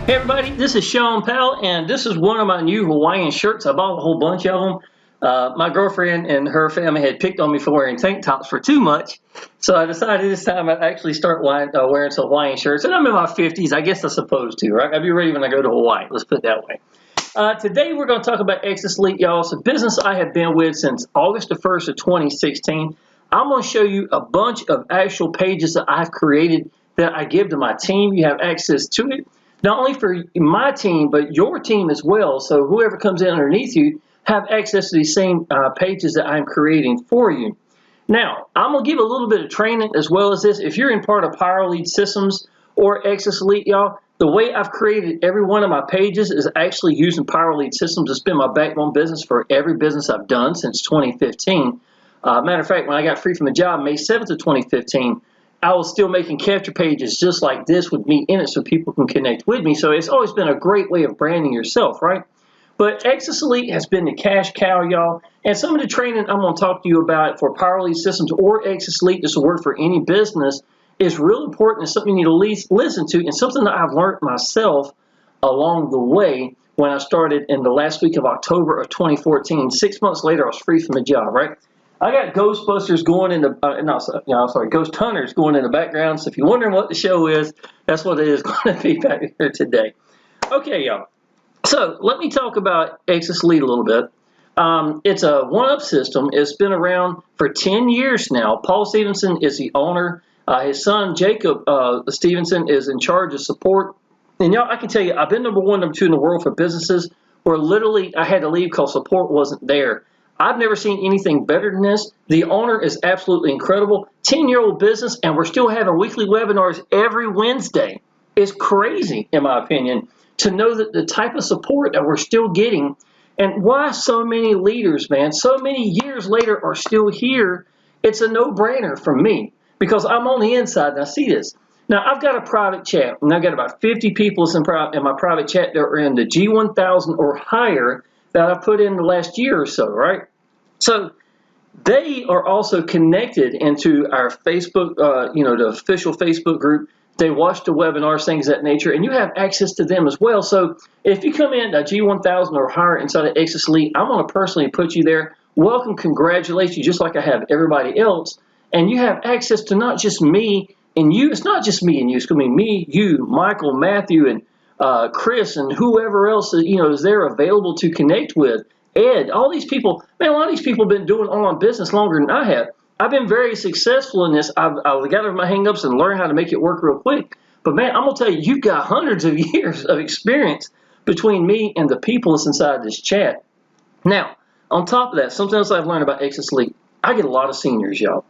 Hey everybody, this is Shawn Powell, and this is one of my new Hawaiian shirts. I bought a whole bunch of them. My girlfriend and her family had picked on me for wearing tank tops for too much, so I decided this time I'd actually start wearing some Hawaiian shirts. And I'm in my 50s, I guess I'm supposed to, right? I'll be ready when I go to Hawaii, let's put it that way. Today we're going to talk about Exitus Elite, y'all. It's a business I have been with since August the 1st of 2016. I'm going to show you a bunch of actual pages that I've created that I give to my team. You have access to it. Not only for my team, but your team as well. So whoever comes in underneath you have access to these same pages that I'm creating for you. Now, I'm going to give a little bit of training as well as this. If you're in part of Powell Systems or Exitus Elite, y'all, the way I've created every one of my pages is actually using Powell Systems. It's been my backbone business for every business I've done since 2015. Matter of fact, when I got free from the job, May 7th of 2015, I was still making capture pages just like this with me in it so people can connect with me. So it's always been a great way of branding yourself, right? But Exitus Elite has been the cash cow, y'all. And some of the training I'm going to talk to you about for Powell Systems or Exitus Elite, this will work for any business, is real important and something you need to at least listen to, and something that I've learned myself along the way when I started in the last week of October of 2014. 6 months later, I was free from the job, right? I got Ghostbusters going in the, Ghost Hunters going in the background. So if you're wondering what the show is, that's what it is going to be back here today. Okay, y'all. So let me talk about Exitus Elite a little bit. It's a one-up system. It's been around for 10 years now. Paul Stevenson is the owner. His son, Jacob Stevenson, is in charge of support. And y'all, I can tell you, I've been number one, number two in the world for businesses where literally I had to leave because support wasn't there. I've never seen anything better than this. The owner is absolutely incredible. 10-year-old business, and we're still having weekly webinars every Wednesday. It's crazy, in my opinion, to know that the type of support that we're still getting, and why so many leaders, man, so many years later are still here. It's a no-brainer for me because I'm on the inside and I see this. Now, I've got a private chat, and I've got about 50 people in my private chat that are in the G1000 or higher that I put in the last year or so, right? So they are also connected into our Facebook, the official Facebook group. They watch the webinars, things of that nature, and you have access to them as well. So if you come in a G1000 or higher inside of Exitus Elite, I'm going to personally put you there. Welcome, congratulate you, just like I have everybody else. And you have access to not just me and you. It's not just me and you. It's going to be me, you, Michael, Matthew, and Chris, and whoever else is there available to connect with. Ed, all these people, man, a lot of these people have been doing online business longer than I have. I've been very successful in this. I've got over my hang-ups and learned how to make it work real quick. But, man, I'm going to tell you, you've got hundreds of years of experience between me and the people that's inside this chat. Now, on top of that, something else I've learned about Exitus Elite, I get a lot of seniors, y'all.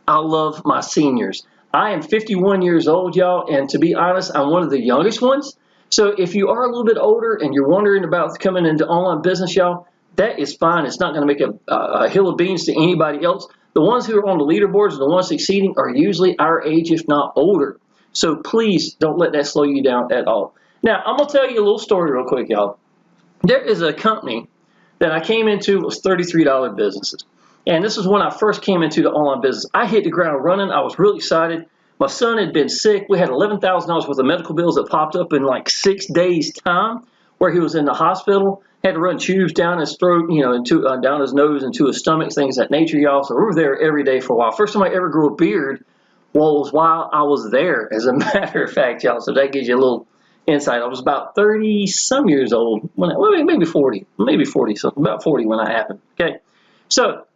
I love my seniors. I am 51 years old, y'all, and to be honest, I'm one of the youngest ones. So if you are a little bit older and you're wondering about coming into online business, y'all, that is fine. It's not going to make a hill of beans to anybody else. The ones who are on the leaderboards and the ones succeeding are usually our age, if not older. So please don't let that slow you down at all. Now, I'm going to tell you a little story real quick, y'all. There is a company that I came into. It was $33 businesses. And this is when I first came into the online business. I hit the ground running. I was really excited. My son had been sick. We had $11,000 worth of medical bills that popped up in like 6 days' time where he was in the hospital. Had to run tubes down his throat, down his nose, into his stomach, things of that nature, y'all. So we were there every day for a while. First time I ever grew a beard, was while I was there, as a matter of fact, y'all. So that gives you a little insight. I was about 30-some years old, maybe 40, something, about 40 when that happened, okay? So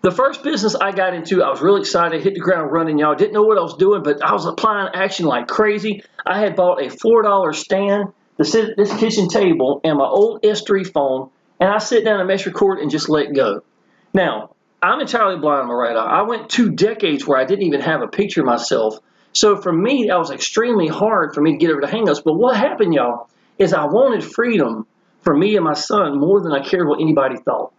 the first business I got into, I was really excited, hit the ground running, y'all. Didn't know what I was doing, but I was applying action like crazy. I had bought a $4 stand, this kitchen table, and my old S3 phone, and I sit down and mesh record and just let go. Now, I'm entirely blind on my right eye. I went 2 decades where I didn't even have a picture of myself. So for me, that was extremely hard for me to get over the hang-ups. But what happened, y'all, is I wanted freedom for me and my son more than I cared what anybody thought.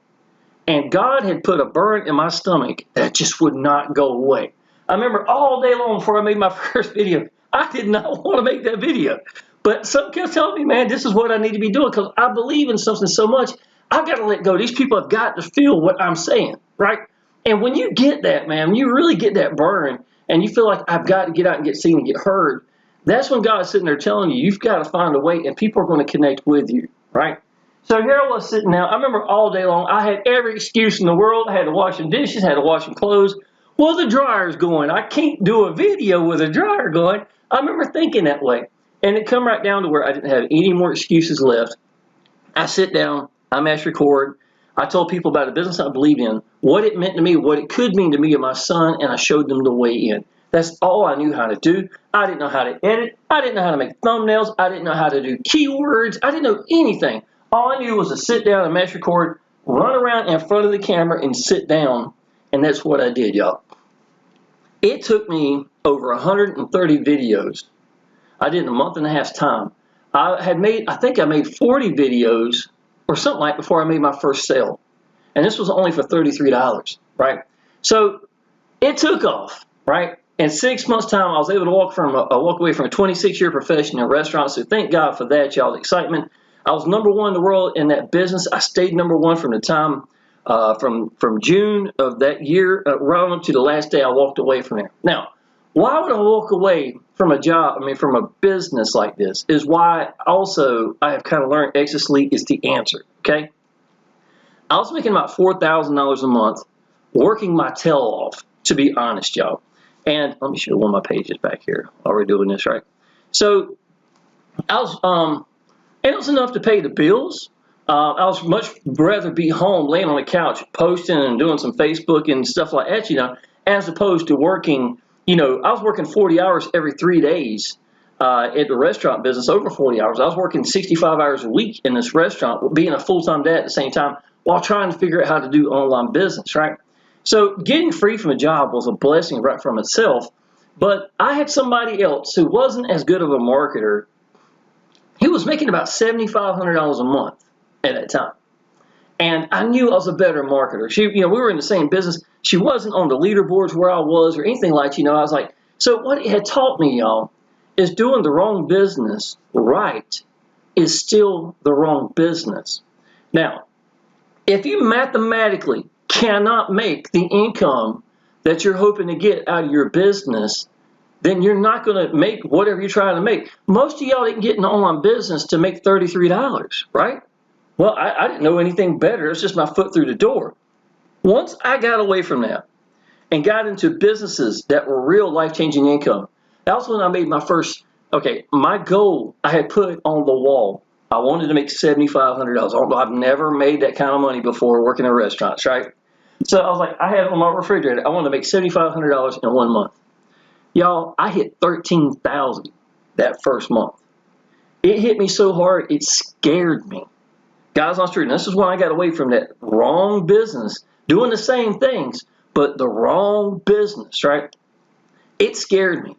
And God had put a burn in my stomach that just would not go away. I remember all day long before I made my first video, I did not want to make that video. But something kept telling me, man, this is what I need to be doing because I believe in something so much. I've got to let go. These people have got to feel what I'm saying, right? And when you get that, man, when you really get that burn and you feel like I've got to get out and get seen and get heard, That's when God's sitting there telling you, you've got to find a way, and people are going to connect with you, right? So here I was sitting down. I remember all day long, I had every excuse in the world. I had to wash some dishes, had to wash some clothes. Well, the dryer's going. I can't do a video with a dryer going. I remember thinking that way. And it come right down to where I didn't have any more excuses left. I sit down, I mash record. I told people about a business I believe in, what it meant to me, what it could mean to me and my son, and I showed them the way in. That's all I knew how to do. I didn't know how to edit. I didn't know how to make thumbnails. I didn't know how to do keywords. I didn't know anything. All I knew was to sit down and mash record, run around in front of the camera and sit down. And that's what I did, y'all. It took me over 130 videos. I did in a month and a half's time. I think I made 40 videos or something like before I made my first sale. And this was only for $33, right? So it took off, right? In 6 months' time, I was able to walk away from a 26-year profession in restaurants. So thank God for that, y'all. Excitement. I was number one in the world in that business. I stayed number one from the time from June of that year right up to the last day I walked away from there. Now, why would I walk away from a job, from a business like this, is why also I have kind of learned Exitus Elite is the answer, okay? I was making about $4,000 a month, working my tail off, to be honest, y'all. And let me show one of my pages back here while we're doing this, right? So I was, and it was enough to pay the bills. I was much rather be home, laying on the couch, posting and doing some Facebook and stuff like that, as opposed to working. I was working 40 hours every 3 days at the restaurant business, over 40 hours. I was working 65 hours a week in this restaurant, being a full-time dad at the same time, while trying to figure out how to do online business, right? So getting free from a job was a blessing right from itself. But I had somebody else who wasn't as good of a marketer. He was making about $7,500 a month at that time. And I knew I was a better marketer. We were in the same business. She wasn't on the leaderboards where I was or anything like, I was like, so what it had taught me, y'all, is doing the wrong business right is still the wrong business. Now, if you mathematically cannot make the income that you're hoping to get out of your business, then you're not going to make whatever you're trying to make. Most of y'all didn't get into online business to make $33, right? Well, I didn't know anything better. It's just my foot through the door. Once I got away from that and got into businesses that were real life-changing income, that was when I made my first, my goal I had put on the wall. I wanted to make $7,500. I've never made that kind of money before working in restaurants, right? So I was like, I had it on my refrigerator. I wanted to make $7,500 in 1 month. Y'all, I hit $13,000 that first month. It hit me so hard, it scared me. Guys on the street, and this is when I got away from that wrong business, doing the same things, but the wrong business, right? It scared me.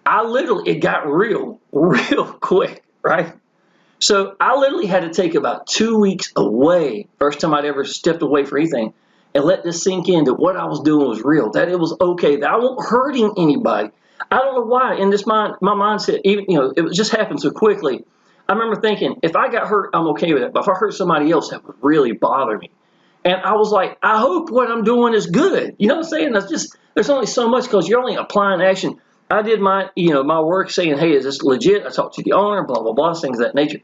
It got real quick, right? So I literally had to take about 2 weeks away, first time I'd ever stepped away for anything, and let this sink in that what I was doing was real, that it was okay, that I wasn't hurting anybody. I don't know why in my mindset, even, it just happened so quickly. I remember thinking, if I got hurt, I'm okay with it. But if I hurt somebody else, that would really bother me. And I was like, I hope what I'm doing is good. You know what I'm saying? There's only so much because you're only applying action. I did my work saying, hey, is this legit? I talked to the owner, blah, blah, blah, things of that nature.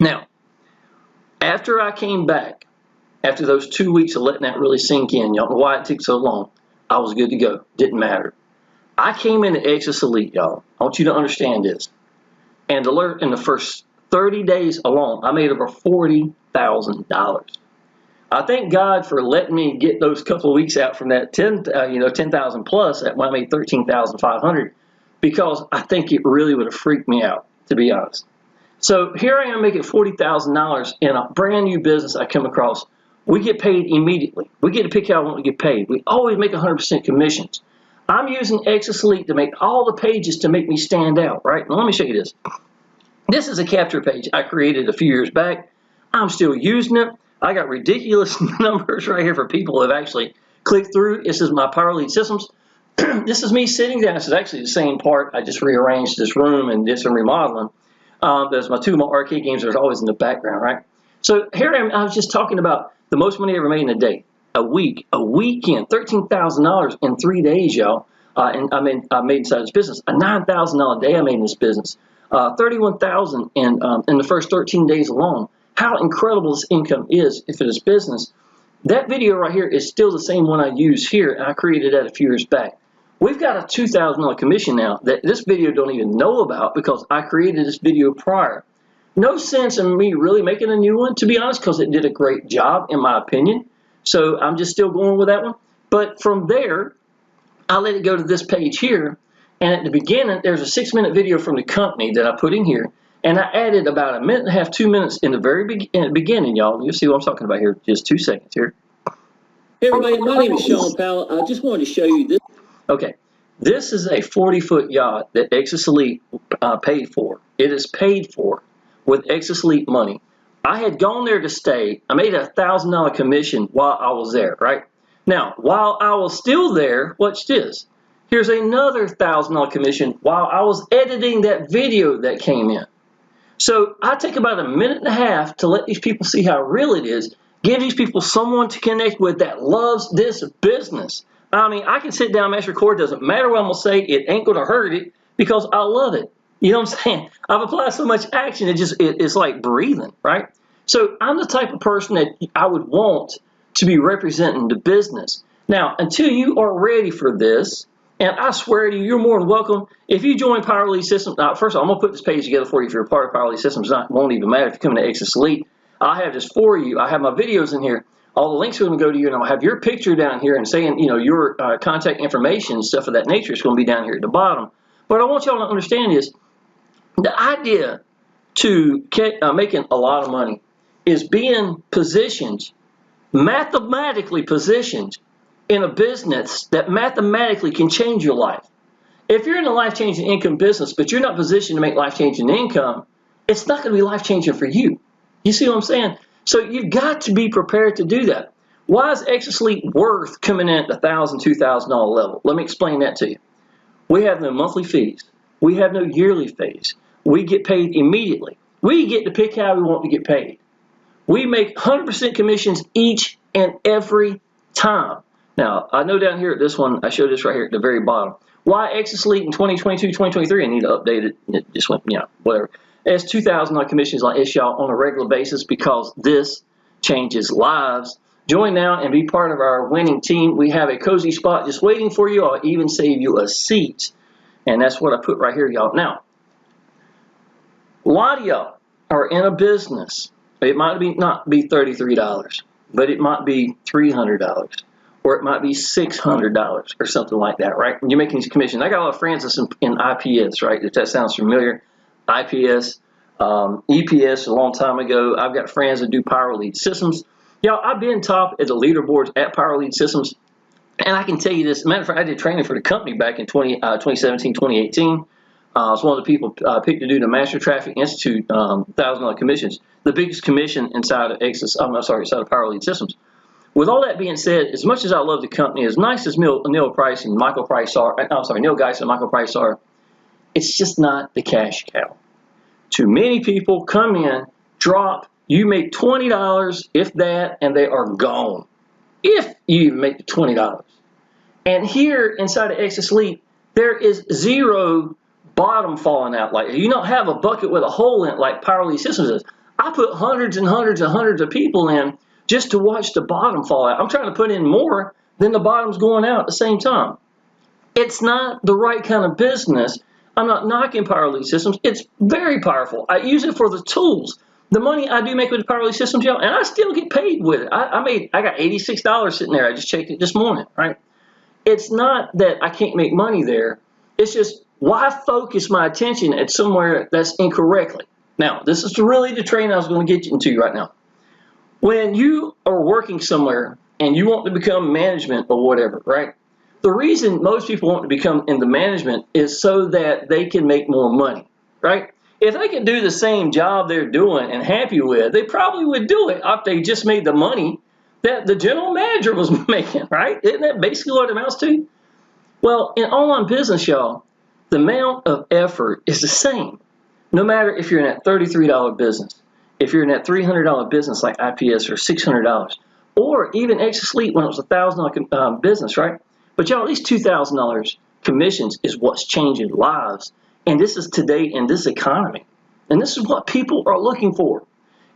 Now, after I came back, after those 2 weeks of letting that really sink in, y'all know why it took so long, I was good to go. Didn't matter. I came into Exitus Elite, y'all. I want you to understand this. And in the first 30 days alone, I made over $40,000. I thank God for letting me get those couple of weeks out from that 10,000 plus when I made 13,500, because I think it really would have freaked me out, to be honest. So here I am making $40,000 in a brand new business I come across. We get paid immediately. We get to pick how we want to get paid. We always make 100% commissions. I'm using Exitus Elite to make all the pages to make me stand out, right? Now, let me show you this. This is a capture page I created a few years back. I'm still using it. I got ridiculous numbers right here for people who have actually clicked through. This is my Power Lead Systems. This is me sitting down. This is actually the same part. I just rearranged this room and did some remodeling. There's my two of my arcade games that are always in the background, right? So here I was just talking about the most money I ever made in a day. A weekend, $13,000 in 3 days, y'all. and I made inside this business. A $9,000 day I made in this business. 31,000 in the first 13 days alone. How incredible this income is for this business. That video right here is still the same one I use here, and I created that a few years back. We've got a $2,000 commission now that this video don't even know about because I created this video prior. No sense in me really making a new one, to be honest, because it did a great job, in my opinion. So I'm just still going with that one. But from there, I let it go to this page here. And at the beginning, there's a 6-minute video from the company that I put in here. And I added about a minute and a half, 2 minutes in the very beginning, y'all. You'll see what I'm talking about here. Just 2 seconds here. Hey, everybody. My name is Shawn Powell. I just wanted to show you this. Okay. This is a 40-foot yacht that Exitus Elite paid for. It is paid for with Exitus Elite money. I had gone there to stay. I made a $1,000 commission while I was there, right? Now, while I was still there, watch this. Here's another $1,000 commission while I was editing that video that came in. So I take about a minute and a half to let these people see how real it is, give these people someone to connect with that loves this business. I mean, I can sit down, mash record, doesn't matter what I'm going to say, it ain't going to hurt it because I love it. You know what I'm saying? I've applied so much action, it's like breathing, right? So I'm the type of person that I would want to be representing the business. Now, until you are ready for this, and I swear to you, you're more than welcome. If you join Power Elite Systems, first of all, I'm going to put this page together for you if you're a part of Power Elite Systems. It won't even matter if you're coming to Exitus Elite. I have this for you. I have my videos in here. All the links are going to go to you, and I'll have your picture down here and saying, you know, your contact information and stuff of that nature is going to be down here at the bottom. But I want y'all to understand is the idea to making a lot of money is being positioned, mathematically positioned, in a business that mathematically can change your life. If you're in a life-changing income business, but you're not positioned to make life-changing income, it's not going to be life-changing for you. You see what I'm saying? So you've got to be prepared to do that. Why is Exitus Elite worth coming in at the $1,000, $2,000 level? Let me explain that to you. We have no monthly fees. We have no yearly fees. We get paid immediately. We get to pick how we want to get paid. We make 100% commissions each and every time. Now, I know down here at this one, I showed this right here at the very bottom. Why Exitus Elite in 2022, 2023? I need to update it. It just went, you know, whatever. It's $2,000 commissions like this, y'all, on a regular basis because this changes lives. Join now and be part of our winning team. We have a cozy spot just waiting for you. I'll even save you a seat. And that's what I put right here, y'all. Now, a lot of y'all are in a business. It might not be $33, but it might be $300. Or it might be $600 or something like that, right? And you're making these commissions. I got a lot of friends that's in IPS, right? If that sounds familiar. IPS, EPS a long time ago. I've got friends that do Power Elite Systems. Y'all, I've been top at the leaderboards at Power Elite Systems. And I can tell you this. Matter of fact, I did training for the company back in 2017, 2018. I was one of the people picked to do the Master Traffic Institute $1,000 commissions. The biggest commission inside of inside of Power Elite Systems. With all that being said, as much as I love the company, as nice as Neil Price and Michael Price are, Neil Geis and Michael Price are, it's just not the cash cow. Too many people come in, drop, you make $20, if that, and they are gone. If you even make the $20. And here inside of Exitus Elite, there is zero bottom falling out. Like you don't have a bucket with a hole in it like Power Elite Systems is. I put hundreds and hundreds and hundreds of people in just to watch the bottom fall out. I'm trying to put in more than the bottom's going out at the same time. It's not the right kind of business. I'm not knocking Power Elite Systems. It's very powerful. I use it for the tools. The money I do make with the Power Elite Systems, y'all, and I still get paid with it. I got $86 sitting there. I just checked it this morning, right? It's not that I can't make money there. It's just why focus my attention at somewhere that's incorrectly. Now, this is really the train I was going to get into right now. When you are working somewhere and you want to become management or whatever, right? The reason most people want to become in the management is so that they can make more money, right? If they could do the same job they're doing and happy with, they probably would do it if they just made the money that the general manager was making, right? Isn't that basically what it amounts to? Well, in online business, y'all, the amount of effort is the same. No matter if you're in that $33 business, if you're in that $300 business like IPS or $600, or even Exitus Elite when it was a $1,000 business, right? But y'all, at least $2,000 commissions is what's changing lives. And this is today in this economy. And this is what people are looking for.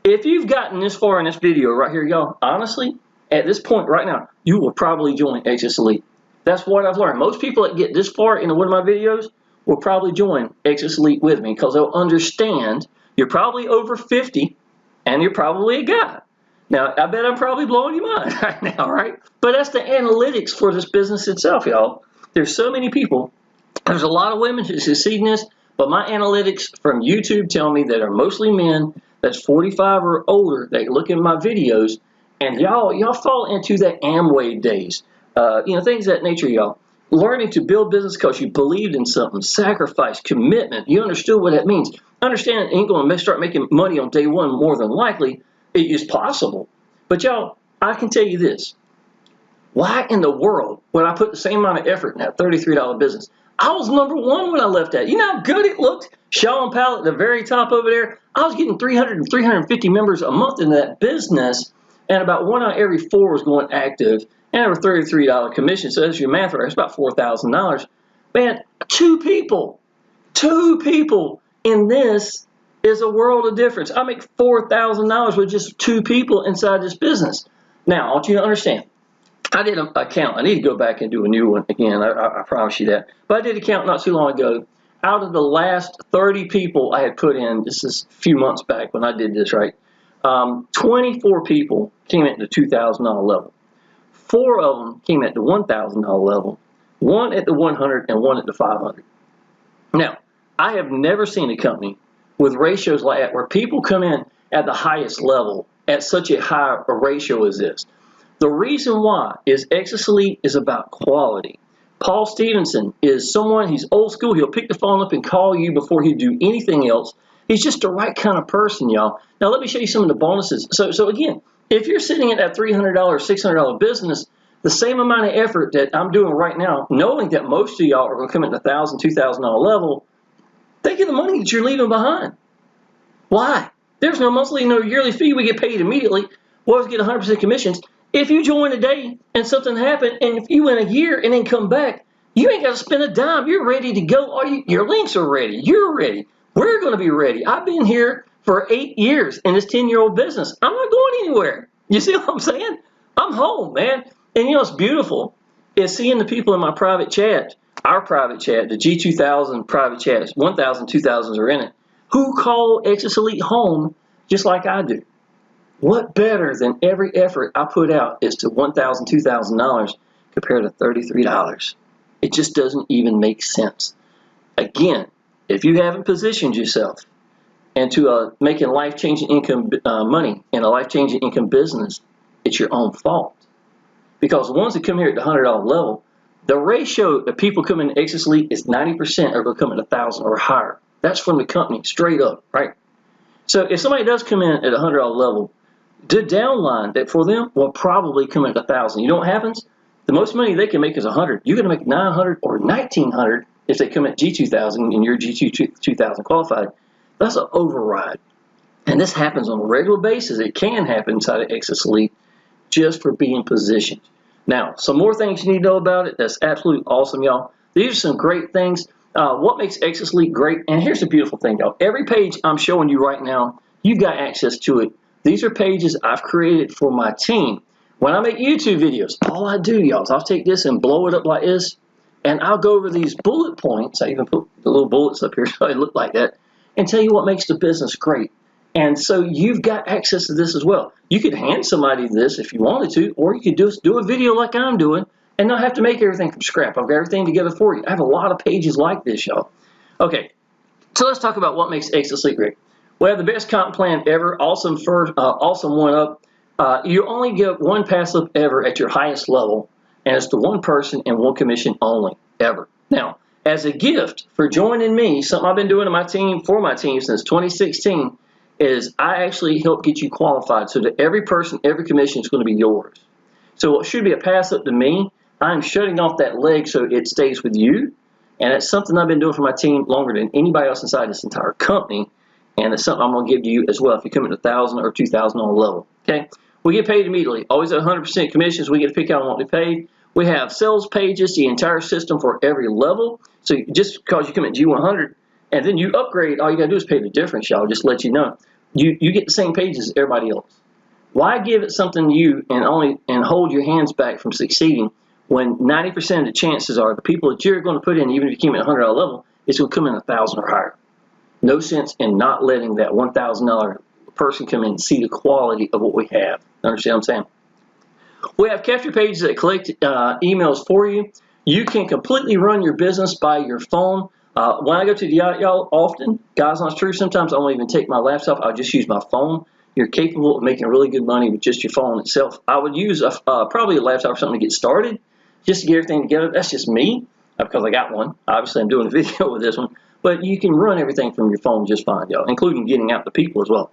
If you've gotten this far in this video right here, y'all, honestly, at this point right now, you will probably join Exitus Elite. That's what I've learned. Most people that get this far into one of my videos will probably join Exitus Elite with me because they'll understand you're probably over 50 and you're probably a guy. Now, I bet I'm probably blowing your mind right now, right? But that's the analytics for this business itself, y'all. There's so many people. There's a lot of women who succeed in this, but my analytics from YouTube tell me that are mostly men that's 45 or older that look at my videos, and y'all fall into that Amway days. Things of that nature, y'all. Learning to build business because you believed in something, sacrifice, commitment. You understood what that means. Understand it ain't going to start making money on day one more than likely. It is possible. But y'all, I can tell you this. Why in the world would I put the same amount of effort in that $33 business? I was #1 when I left that. You know how good it looked? Shawn, Powell at the very top over there. I was getting 300 and 350 members a month in that business, and about 1 out of every 4 was going active, and there were $33 commission. So that's your math right. It's about $4,000. Man, two people in this is a world of difference. I make $4,000 with just 2 people inside this business. Now, I want you to understand. I did a count. I need to go back and do a new one again. I promise you that. But I did a count not too long ago. Out of the last 30 people I had put in, this is a few months back when I did this, right? 24 people came at the $2,000 level. 4 of them came at the $1,000 level. 1 at the 100 and 1 at the 500. Now, I have never seen a company with ratios like that where people come in at the highest level at such a high ratio as this. The reason why is Exitus Elite is about quality. Paul Stevenson is someone, he's old school. He'll pick the phone up and call you before he'll do anything else. He's just the right kind of person, y'all. Now, let me show you some of the bonuses. So again, if you're sitting at that $300, $600 business, the same amount of effort that I'm doing right now, knowing that most of y'all are going to come at the $1,000, $2,000 level, think of the money that you're leaving behind. Why? There's no monthly, no yearly fee. We get paid immediately. We always get 100% commissions. If you join today and something happened, and if you went a year and then come back, you ain't got to spend a dime. You're ready to go. Your links are ready. You're ready. We're going to be ready. I've been here for 8 years in this 10-year-old business. I'm not going anywhere. You see what I'm saying? I'm home, man. And you know what's beautiful is seeing the people in my private chat, our private chat, the G2000 private chats, 1,000, 2,000s are in it, who call Exitus Elite home just like I do. What better than every effort I put out is to $1,000, $2,000 compared to $33? It just doesn't even make sense. Again, if you haven't positioned yourself into making life-changing income money in a life-changing income business, it's your own fault. Because the ones that come here at the $100 level, the ratio of people coming to Exitus Elite is 90% are going to come at $1,000 or higher. That's from the company, straight up, right? So if somebody does come in at a $100 level, the downline that for them will probably come at $1,000. You know what happens? The most money they can make is $100. You're going to make $900 or $1,900 if they come at G2000 and you're G2000 qualified. That's an override. And this happens on a regular basis. It can happen inside of Exitus Elite just for being positioned. Now, some more things you need to know about it. That's absolutely awesome, y'all. These are some great things. What makes Exitus Elite great? And here's the beautiful thing, y'all. Every page I'm showing you right now, you've got access to it. These are pages I've created for my team. When I make YouTube videos, all I do, y'all, is I'll take this and blow it up like this, and I'll go over these bullet points. I even put the little bullets up here so they look like that, and tell you what makes the business great. And so you've got access to this as well. You could hand somebody this if you wanted to, or you could just do a video like I'm doing and not have to make everything from scrap. I've got everything together for you. I have a lot of pages like this, y'all. Okay, so let's talk about what makes Exitus Elite great. We have the best comp plan ever, awesome one up. You only get one pass up ever at your highest level, and it's to one person and one commission only, ever. Now, as a gift for joining me, something I've been doing to my team, for my team since 2016, is I actually help get you qualified so that every person, every commission is going to be yours. So what should be a pass up to me, I'm shutting off that leg so it stays with you, and it's something I've been doing for my team longer than anybody else inside this entire company. And it's something I'm going to give to you as well if you come at $1,000 or $2,000 level. Okay, we get paid immediately. Always at 100% commissions. We get to pick out what we paid. We have sales pages, the entire system for every level. So just because you come at G100 and then you upgrade, all you got to do is pay the difference, y'all. Just let you know. You get the same pages as everybody else. Why give it something new and hold your hands back from succeeding when 90% of the chances are the people that you're going to put in, even if you came at $100 level, it's going to come in 1,000 or higher. No sense in not letting that $1,000 person come in and see the quality of what we have. Understand what I'm saying? We have capture pages that collect emails for you. You can completely run your business by your phone. When I go to the yacht, y'all, often, guys, not true, sometimes I won't even take my laptop. I'll just use my phone. You're capable of making really good money with just your phone itself. I would use probably a laptop or something to get started, just to get everything together. That's just me, because I got one. Obviously, I'm doing a video with this one. But you can run everything from your phone just fine, y'all, including getting out to people as well.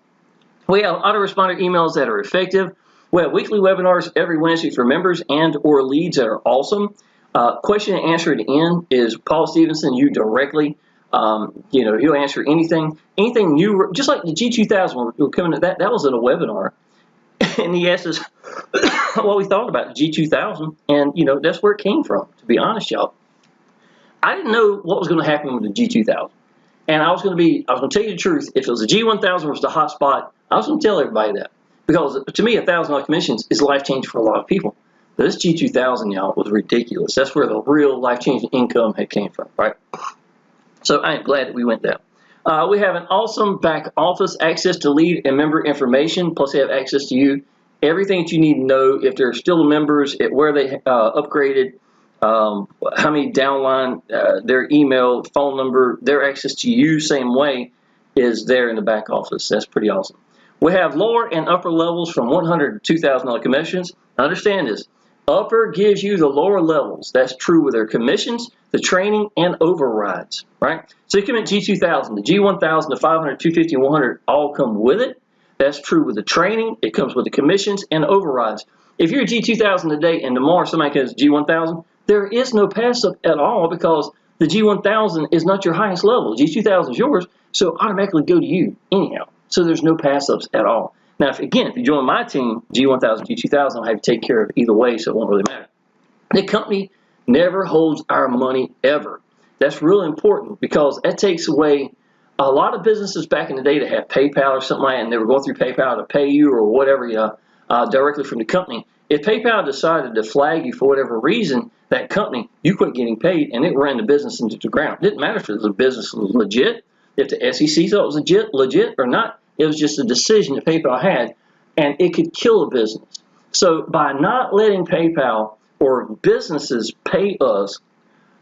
We have autoresponder emails that are effective. We have weekly webinars every Wednesday for members and or leads that are awesome. Question and answer at the end is Paul Stevenson, you directly. He'll answer anything new, just like the G2000. We're coming to that was in a webinar, and he asked us what we thought about the G2000, and that's where it came from. To be honest, y'all, I didn't know what was going to happen with the G2000, and I was going to tell you the truth. If it was the G1000 was the hot spot, I was going to tell everybody that, because to me, $1,000 commissions is life changing for a lot of people. But this G2000, y'all, was ridiculous. That's where the real life changing income had came from, right? So I am glad that we went there. We have an awesome back office, access to lead and member information, plus they have access to you. Everything that you need to know, if they're still members, where they upgraded, how many downline, their email, phone number, their access to you, same way, is there in the back office. That's pretty awesome. We have lower and upper levels from $100 to $2,000 commissions. Understand this. Upper gives you the lower levels. That's true with their commissions, the training, and overrides, right? So you come at G2000, the G1000, the 500, 250, and 100 all come with it. That's true with the training. It comes with the commissions and overrides. If you're a G2000 today and tomorrow somebody comes G1000, there is no pass-up at all, because the G1000 is not your highest level. G2000 is yours, so automatically go to you anyhow. So there's no pass-ups at all. Now, if you join my team, G1000, G2000, I'll have to take care of either way, so it won't really matter. The company never holds our money ever. That's really important, because that takes away a lot of businesses back in the day that have PayPal or something like that, and they were going through PayPal to pay you or whatever, directly from the company. If PayPal decided to flag you for whatever reason, that company, you quit getting paid, and it ran the business into the ground. It didn't matter if the business was legit, if the SEC thought it was legit or not. It was just a decision that PayPal had, and it could kill a business. So by not letting PayPal or businesses pay us,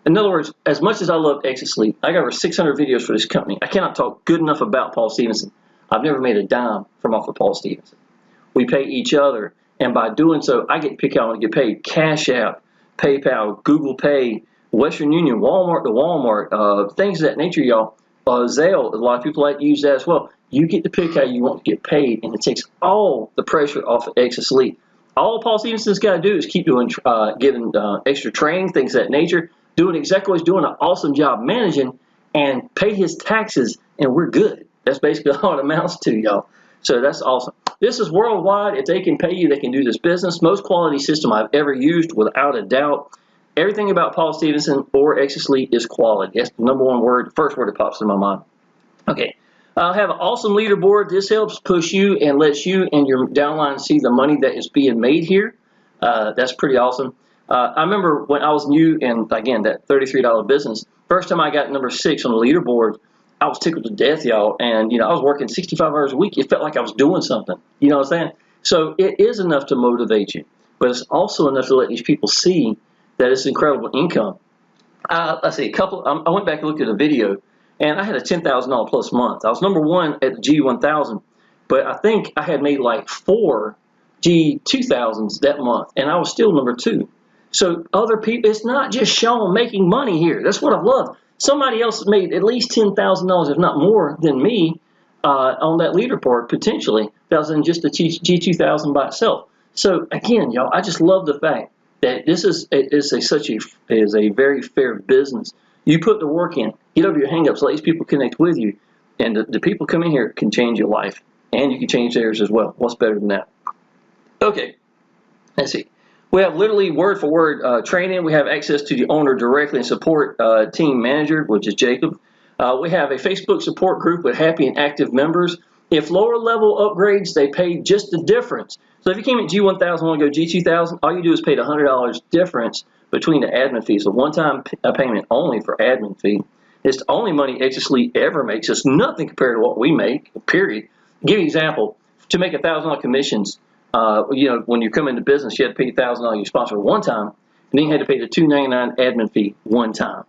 in other words, as much as I love Exitus Elite, I got over 600 videos for this company. I cannot talk good enough about Paul Stevenson. I've never made a dime from off of Paul Stevenson. We pay each other, and by doing so, I get to pick out when I get paid. Cash App, PayPal, Google Pay, Western Union, Walmart to Walmart, things of that nature, y'all. Zelle, a lot of people like to use that as well. You get to pick how you want to get paid, and it takes all the pressure off of Exitus Elite. All Paul Stevenson's got to do is keep doing, giving extra training, things of that nature, doing exactly what he's doing, an awesome job managing, and pay his taxes, and we're good. That's basically all it amounts to, y'all. So that's awesome. This is worldwide. If they can pay you, they can do this business. Most quality system I've ever used, without a doubt. Everything about Paul Stevenson or Exitus Elite is quality. That's the number one word, first word that pops in my mind. Okay. I have an awesome leaderboard. This helps push you and lets you and your downline see the money that is being made here. That's pretty awesome. I remember when I was new in, again, that $33 business, first time I got number 6 on the leaderboard, I was tickled to death, y'all. And, I was working 65 hours a week. It felt like I was doing something. You know what I'm saying? So it is enough to motivate you. But it's also enough to let these people see that it's incredible income. Let's see, I went back and looked at a video, and I had a $10,000 plus month. I was number 1 at the G1000, but I think I had made like 4 G2000s that month, and I was still number 2. So other people, it's not just Shawn making money here. That's what I love. Somebody else made at least $10,000, if not more, than me on that leaderboard, potentially, than just the G2000 by itself. So again, y'all, I just love the fact that this is a very fair business. You put the work in, get over your hangups, let these people connect with you, and the people come in here can change your life, and you can change theirs as well. What's better than that? Okay, let's see. We have literally word for word training. We have access to the owner directly and support team manager, which is Jacob. We have a Facebook support group with happy and active members. If lower level upgrades, they pay just the difference. So if you came at G1000 and want to go G2000, all you do is pay the $100 difference between the admin fees. So one-time payment only for admin fee. It's the only money Exitus Elite ever makes. It's nothing compared to what we make, period. I'll give you an example. To make $1,000 commissions, when you come into business, you had to pay $1,000 your sponsor one time, and then you had to pay the $299 admin fee one time.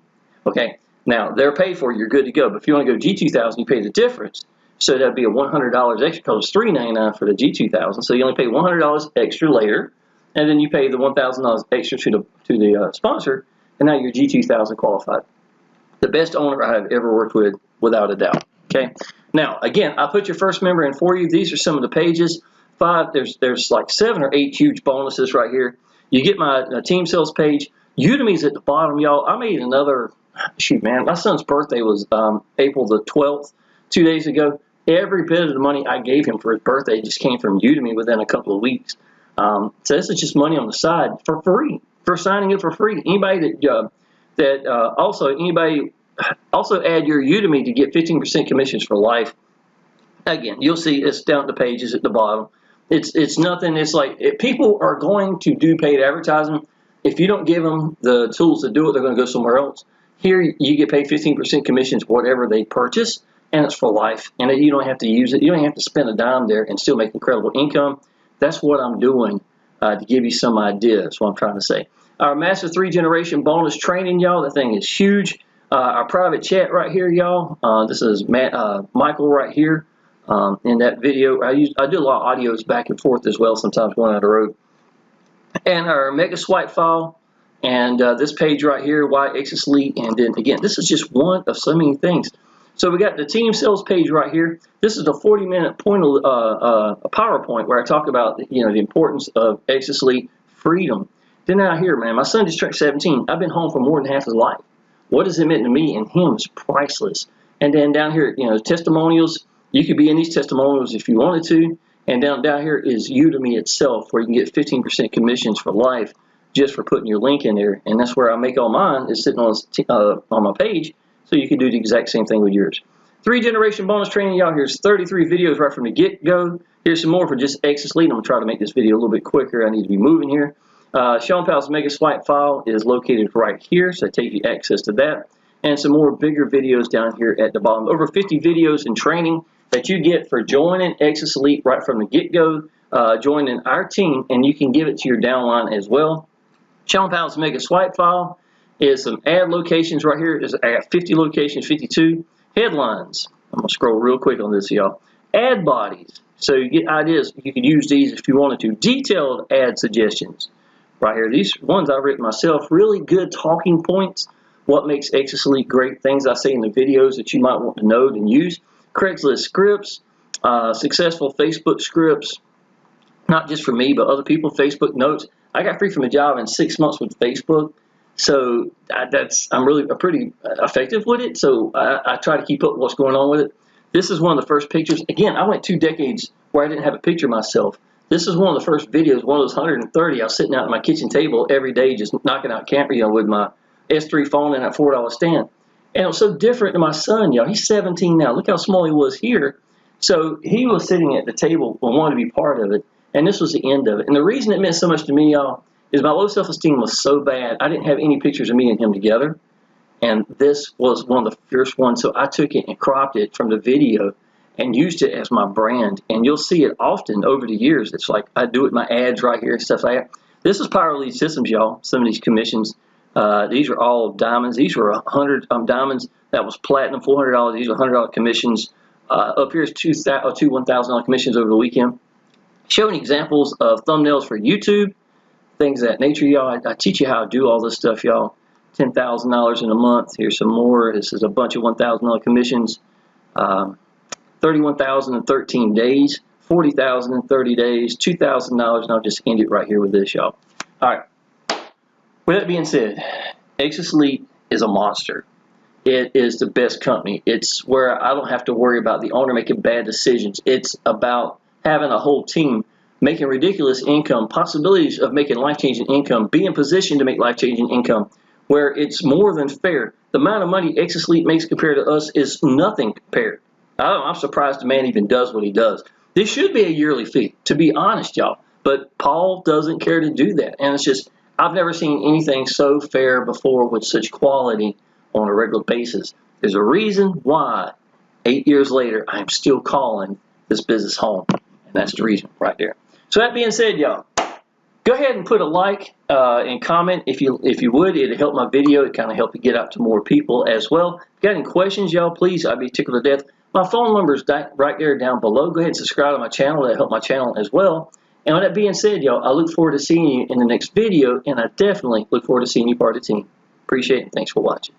Okay, now they're paid for, you're good to go. But if you want to go G2000, you pay the difference. So that'd be a $100 extra because it's $399 for the G2000. So you only pay $100 extra later, and then you pay the $1,000 extra to the sponsor, and now you're G2000 qualified. The best owner I have ever worked with, without a doubt. Okay. Now again, I put your first member in for you. These are some of the pages. There's like 7 or 8 huge bonuses right here. You get my team sales page. Udemy's at the bottom, y'all. I made another, shoot, man, my son's birthday was April the 12th, 2 days ago. Every bit of the money I gave him for his birthday just came from Udemy within a couple of weeks. So this is just money on the side for free, for signing up for free. Anybody also add your Udemy to get 15% commissions for life. Again, you'll see it's down the pages at the bottom. It's nothing. It's like if people are going to do paid advertising. If you don't give them the tools to do it, they're going to go somewhere else. Here, you get paid 15% commissions, whatever they purchase, and it's for life. And you don't have to use it. You don't have to spend a dime there and still make incredible income. That's what I'm doing to give you some ideas. That's what I'm trying to say. Our Master 3 Generation bonus training, y'all. The thing is huge. Our private chat right here, y'all. This is Michael right here. In that video, I do a lot of audios back and forth as well, sometimes going on the road. And our mega swipe file, and this page right here, why Exitus Elite, and then again, this is just one of so many things. So we got the team sales page right here. This is a 40-minute PowerPoint where I talk about the importance of Exitus Elite freedom. Then out here, man, my son just turned 17. I've been home for more than half his life. What does it mean to me and him is priceless. And then down here, testimonials. You could be in these testimonials if you wanted to. And down here is Udemy itself, where you can get 15% commissions for life just for putting your link in there. And that's where I make all mine, is sitting on my page. So you can do the exact same thing with yours. 3-generation bonus training, y'all. Here's 33 videos right from the get-go. Here's some more for just Exitus Elite. I'm going to try to make this video a little bit quicker. I need to be moving here. Shawn Powell's Mega Swipe file is located right here, so I take you access to that. And some more bigger videos down here at the bottom. Over 50 videos and training that you get for joining Exitus Elite right from the get-go, joining our team, and you can give it to your downline as well. Shawn Powell's Mega Swipe file is some ad locations right here. There's 50 locations, 52. Headlines. I'm going to scroll real quick on this, y'all. Ad bodies. So you get ideas. You could use these if you wanted to. Detailed ad suggestions. Right here. These ones I've written myself. Really good talking points. What makes Exitus Elite great. Things I say in the videos that you might want to know and use. Craigslist scripts. Successful Facebook scripts. Not just for me, but other people. Facebook notes. I got free from a job in 6 months with Facebook. So I'm really pretty effective with it. So I try to keep up with what's going on with it. This is one of the first pictures. Again, I went 2 decades where I didn't have a picture of myself. This is one of the first videos, one of those 130. I was sitting out at my kitchen table every day just knocking out camera, with my S3 phone and that $4 stand. And it was so different to my son, y'all. He's 17 now. Look how small he was here. So he was sitting at the table and wanted to be part of it. And this was the end of it. And the reason it meant so much to me, y'all, is my low self-esteem was so bad. I didn't have any pictures of me and him together. And this was one of the first ones. So I took it and cropped it from the video and used it as my brand. And you'll see it often over the years. It's like I do it in my ads right here and stuff like that. This is Power Lead Systems, y'all. Some of these commissions. These are all diamonds. These were 100 diamonds. That was platinum, $400. These are $100 commissions. Up here is two $1,000 commissions over the weekend. Showing examples of thumbnails for YouTube. Things of that nature, y'all. I teach you how to do all this stuff, y'all. $10,000 in a month. Here's some more. This is a bunch of $1,000 commissions. $31,000 in 13 days. $40,000 in 30 days. $2,000, and I'll just end it right here with this, y'all. All right. With that being said, Exitus Elite is a monster. It is the best company. It's where I don't have to worry about the owner making bad decisions. It's about having a whole team making ridiculous income, possibilities of making life-changing income, being positioned to make life-changing income, where it's more than fair. The amount of money Exitus Elite makes compared to us is nothing compared. I'm surprised the man even does what he does. This should be a yearly fee, to be honest, y'all. But Paul doesn't care to do that. And it's just, I've never seen anything so fair before with such quality on a regular basis. There's a reason why 8 years later I'm still calling this business home. And that's the reason right there. So that being said, y'all, go ahead and put a like and comment if you would. It'd help my video. It kind of help it get out to more people as well. If you got any questions, y'all, please, I'd be tickled to death. My phone number is right there down below. Go ahead and subscribe to my channel. That'll help my channel as well. And with that being said, y'all, I look forward to seeing you in the next video, and I definitely look forward to seeing you part of the team. Appreciate it. Thanks for watching.